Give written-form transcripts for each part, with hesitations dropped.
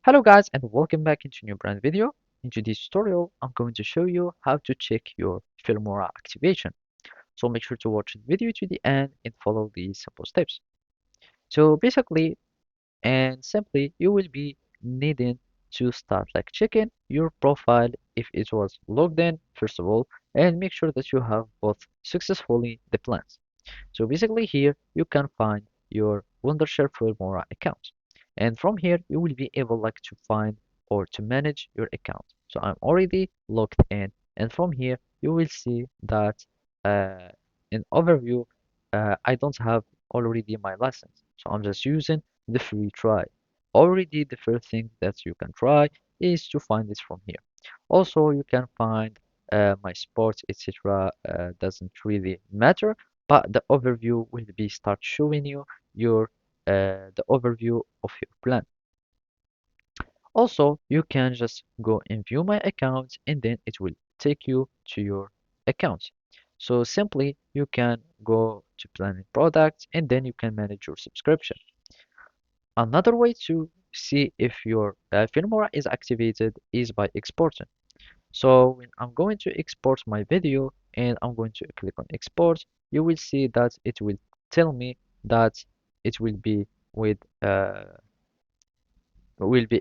Hello guys and welcome back into a new brand video. In today's tutorial, I'm going to show you how to check your Filmora activation. So make sure to watch the video to the end and follow these simple steps. So basically and simply, you will be needing to start like checking your profile if it was logged in first of all, and make sure that you have both successfully the plans. So basically here you can find your wondershare Filmora account. And from here you will be able like to find or to manage your account. So I'm already logged in, and from here you will see that uh, in overview I don't have already my license. So I'm just using the free try. Already the first thing that you can try is to find this from here. Also you can find my sports etc. Doesn't really matter, but the overview will be start showing you your the overview of your plan. Also, you can just go and view my account and then it will take you to your account. So simply you can go to planning products and then you can manage your subscription. Another way to see if your Filmora is activated is by exporting. So when I'm going to export my video and I'm going to click on export, you will see that it will tell me that it will be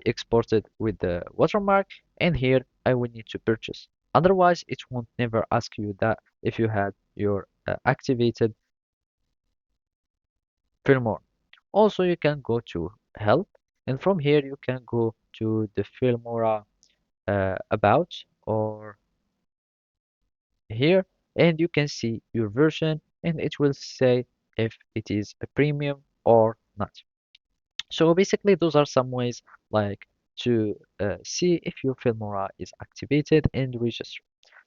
exported with the watermark, and here I will need to purchase. Otherwise, it won't never ask you that if you had your activated Filmora. Also, you can go to help, and from here you can go to the Filmora about or here, and you can see your version and it will say if it is a premium or not. So basically those are some ways like to see if your Filmora is activated and register.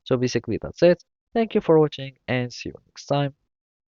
So basically that's it. Thank you for watching and see you next time.